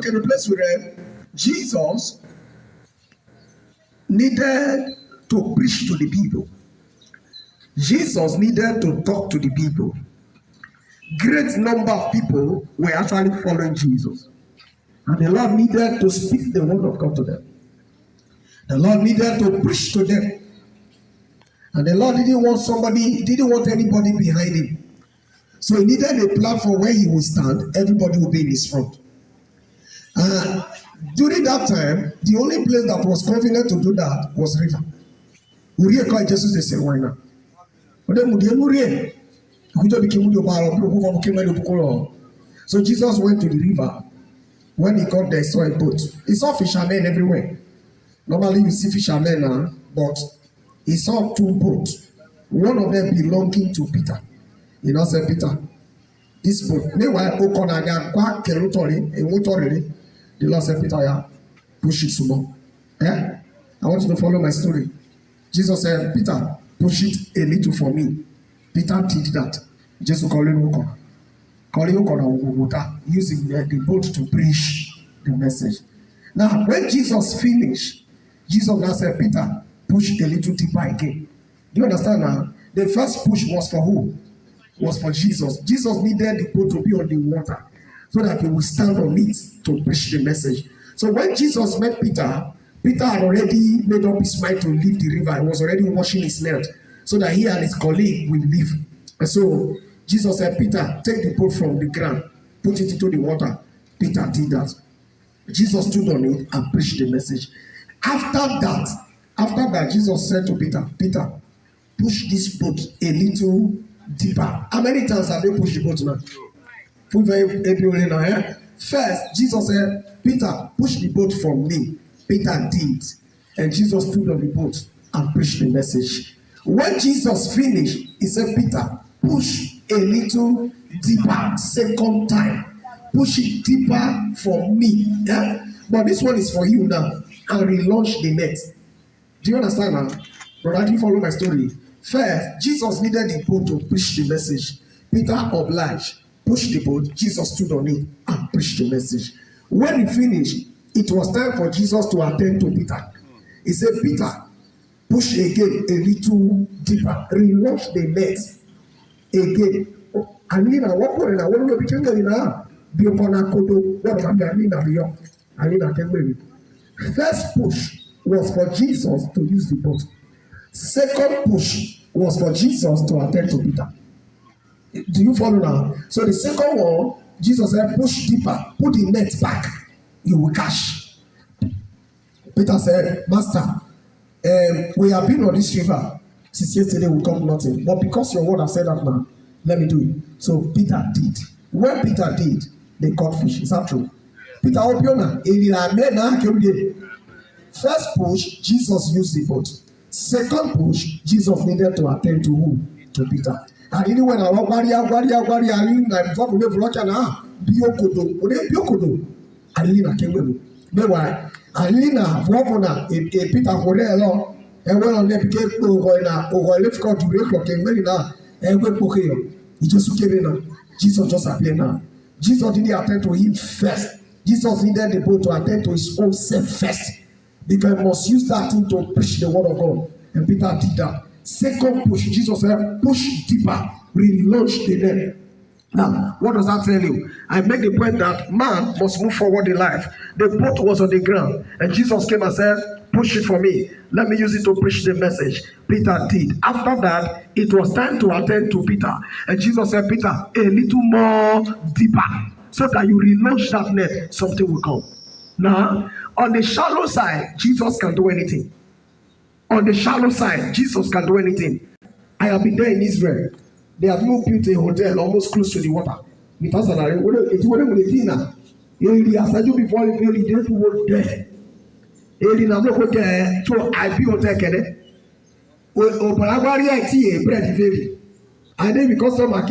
okay, the place we read, Jesus needed to preach to the people. Jesus needed to talk to the people. Great number of people were actually following Jesus. And the Lord needed to speak the word of God to them. The Lord needed to preach to them. And the Lord didn't want anybody behind him. So he needed a platform where he would stand, everybody would be in his front. And during that time, the only place that was convenient to do that was river. Uriye called Jesus to say, why not? So Jesus went to the river. When he got there, he saw a boat. He saw fishermen everywhere. Normally you see fishermen now, but he saw two boats. One of them belonging to Peter. He now said, Peter, this boat. Meanwhile, the Lord said, Peter, yeah, push it some more. Yeah? I want you to follow my story. Jesus said, Peter, push it a little for me. Peter did that. Jesus called him using the boat to preach the message. Now, when Jesus finished, Jesus now said, Peter, push a little deeper again. Do you understand now? The first push was for who? Was for Jesus. Jesus needed the boat to be on the water so that he would stand on it to preach the message. So when Jesus met Peter, Peter had already made up his mind to leave the river. He was already washing his net so that he and his colleague will leave. And so Jesus said, Peter, take the boat from the ground, put it into the water. Peter did that. Jesus stood on it and preached the message. After that, Jesus said to Peter, Peter, push this boat a little deeper. How many times have they pushed the boat now? First, Jesus said, Peter, push the boat from me. Peter did. And Jesus stood on the boat and preached the message. When Jesus finished, he said, Peter, push a little deeper. Second time. Push it deeper for me. Yeah? But this one is for you now. And relaunch the net. Do you understand now? Brother, do you follow my story? First, Jesus needed the boat to preach the message. Peter obliged, pushed the boat, Jesus stood on it and preached the message. When he finished, it was time for Jesus to attend to Peter. He said, Peter, push again a little deeper, relaunch the net again. Alina, what word? I want to be changing now. Be upon a kodo. What about Alina? Alina, tell me. First push was for Jesus to use the boat. Second push was for Jesus to attend to Peter. Do you follow now? So the second one, Jesus said, push deeper, put the net back, you will catch. Peter said, Master, we have been on this river since yesterday, we got nothing. But because your word has said that now, let me do it. So Peter did. When Peter did, they caught fish. Is that true? Peter, first push, Jesus used the boat. Second push, Jesus needed to attend to who? To Peter. And anyway, I want Alina, Wapona, a Peter Horello, and well on them get over let's go to Record and Melina, and we book here. He just came in. Jesus just appeared now. Jesus didn't attend to him first. Jesus needed the boat to attend to his own self first. Because he must use that thing to preach the word of God. And Peter did that. Second push, Jesus said, push deeper, relaunch the net. Now, what does that tell you? I make the point that man must move forward in life. The boat was on the ground, and Jesus came and said, push it for me. Let me use it to preach the message. Peter did. After that, it was time to attend to Peter. And Jesus said, Peter, a little more deeper, so that you relaunch that net, something will come. Now, on the shallow side, Jesus can do anything. On the shallow side, Jesus can do anything. I have been there in Israel. They have even built a hotel almost close to the water. Because of that, it's what they did now. I said you before you didn't work there. So I built a hotel. And then because of my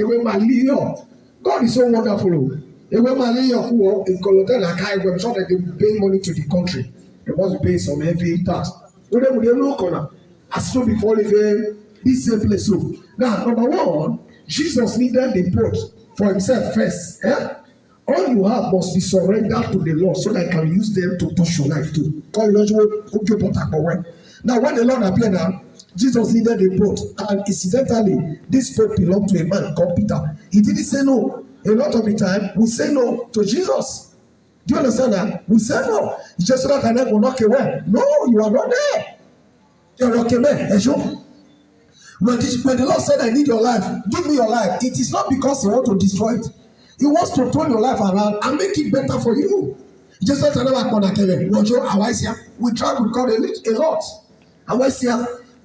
God is so wonderful. They were who in Colombia and Kai were sure that they pay money to the country. They must pay some heavy tax. So they would look on as so before leaving this same place. So now, number one, Jesus needed the boat for himself first. All you have must be surrendered to the Lord so that you can use them to touch your life too. Now, when the Lord appeared now, Jesus needed a boat, and incidentally, this boat belonged to a man called Peter. He didn't say no. A lot of the time, we say no to Jesus. Do you understand that? We say no. It's just so that I will knock away. No, you are not there. You're not there. When the Lord said, I need your life, give me your life, it is not because He wants to destroy it. He wants to turn your life around and make it better for you. Just like another corner came. We tried with God a lot.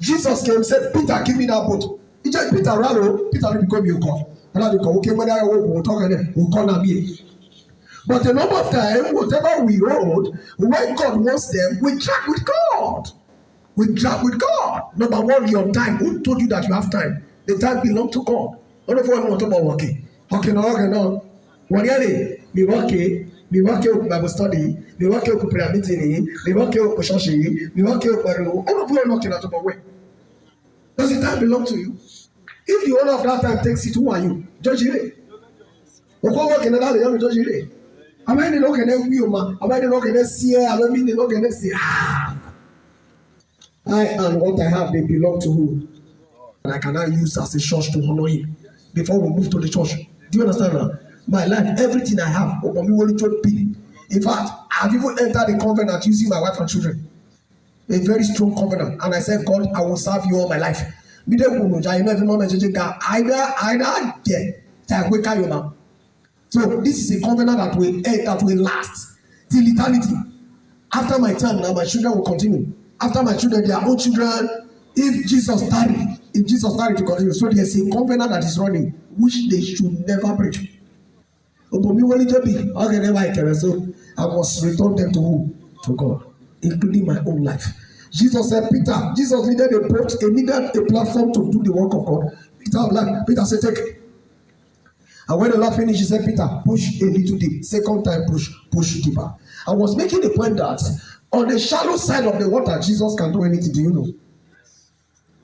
Jesus came and said, Peter, give me that boat. He just Peter ran. Peter become you call. Okay, when I will talk and we'll call me. But a number of times, whatever we hold, when God wants them, we track with God. We track with God. Number one, your time. Who told you that you have time? The time belongs to God. I don't know if you want to talk about working. Okay, no. What are they? Be working with Bible study, be working with prayer meeting, be working with church, be working with all of you are knocking out of my way. Does the time belong to you? If the owner of that time takes it, who are you? Judge it. Working another day, judge it. Am I not going to wheel, man? Am I not going to see? I don't mean they're not going to see. I and what I have, they belong to who? And I cannot use as a church to honor Him before we move to the church. Do you understand now? My life, everything I have, in fact, I've even entered the covenant using my wife and children. A very strong covenant. And I said, God, I will serve you all my life. So this is a covenant that will last till eternity. After my time, now my children will continue. After my children, their own children, if Jesus tarry to continue. So there's a covenant that is running, which they should never break. So I must return them to who? To God, including my own life. Jesus said, Peter, Jesus needed a boat, he needed a platform to do the work of God. Peter said, take it. And when the Lord finished, he said, Peter, push a little deep. Second time, push deeper. I was making the point that on the shallow side of the water, Jesus can do anything. Do you know?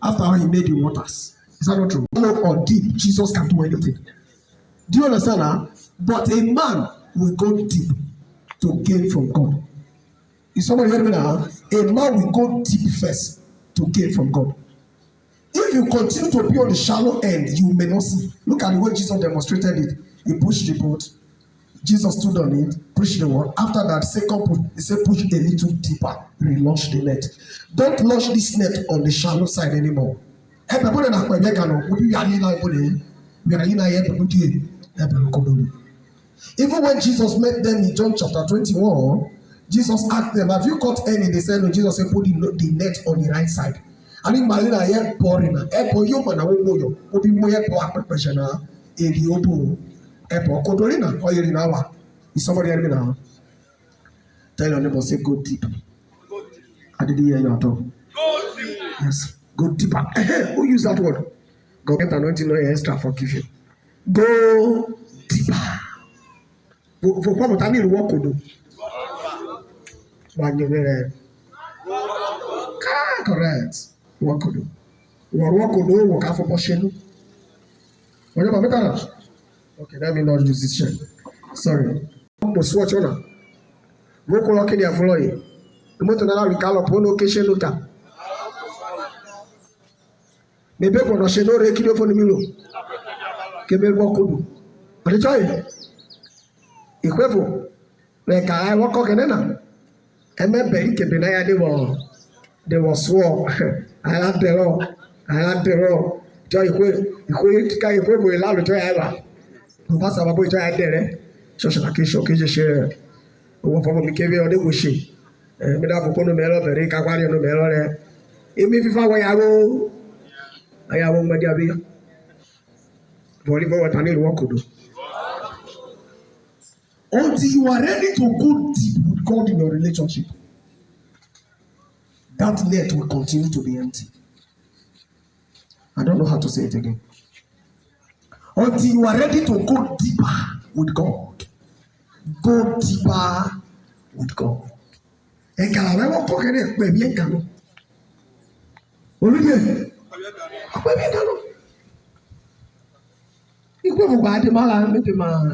After how He made the waters. Is that not true? Shallow or deep, Jesus can do anything. Do you understand now? But a man will go deep to gain from God. Is somebody hearing me now? A man will go deep first to gain from God. If you continue to be on the shallow end, you may not see. Look at the way Jesus demonstrated it. He pushed the boat. Jesus stood on it, pushed the word. After that, second push, he said, push a little deeper, relaunch the net. Don't launch this net on the shallow side anymore. Even when Jesus met them in John chapter 21, Jesus asked them, have you caught any? They said, no. Jesus said, put the net on the right side. I think Malina here pouring. Epo yo mana wo moyo. Obi moye po apepeshe na eri obo. Epo kodorina or eri na wa. Is somebody hearing me now? Tell your neighbor, say go deep. I didn't hear you at all. Go deep. Yes, go deeper. Who used that word? God get anointing, no extra forgive you. Go deeper. For what I need to walk do. Correct. Walk do. Walk do. Walk out for portion. Okay, let me not use this shit. Sorry. Swatch on. Voco locking your floor. The motor now recall upon occasion. Maybe when I say no, they kill for the milo. Kebel walk do. But the joy. Equivalent. Like I walk on an Emebe Kebenaya they were swore. I had the law. Joy equivalent allowed to ever. Pass our boy to add there. Social occasion, share. Over from the cave or the wishy. Without Pono Melo, the Rica no Melo. If I were I have one Madia. Whatever what I need work to do. Until you are ready to go deep with God in your relationship, that net will continue to be empty. I don't know how to say it again. Until you are ready to go deeper with God. Go deeper with God. And can I ever talk any baby and cano? Olivier,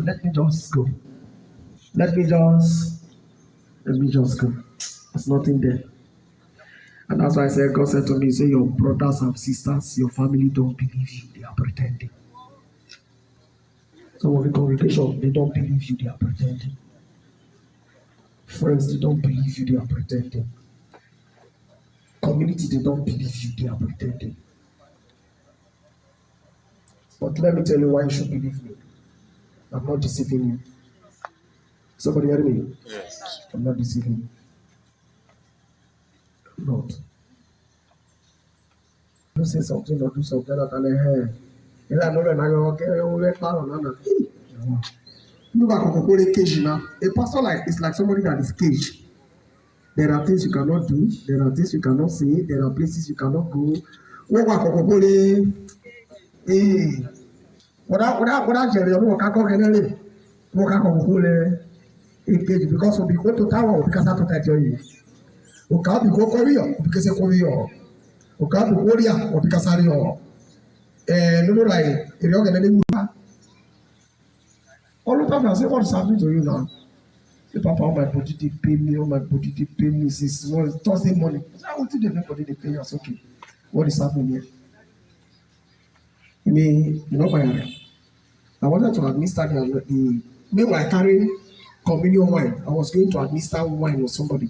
let me just go. Let me just go. There's nothing there. And that's why I said, God said to me, say your brothers and sisters, your family don't believe you, they are pretending. Some of the congregation, they don't believe you, they are pretending. Friends, they don't believe you, they are pretending. Community, they don't believe you, they are pretending. But let me tell you why you should believe me. I'm not deceiving you. Somebody hear me? Yes. I'm not deceiving you. I'm not. You say something or do something that and hey. A pastor like is like somebody that is caged. There are things you cannot do. There are things you cannot say. There are places you cannot go. Because we go to tower because I to tell you. Oka bi go korio because korio. Oka bi koria because ario. No like if you're gonna move. All the time I say what is happening to you now? Say papa, all my body they pay me, all my body they pay me since Thursday morning. I say what did everybody they pay us? Okay, what is happening here? You know my area. I wanted to administer the meanwhile I carry communion wine. I was going to administer wine or somebody.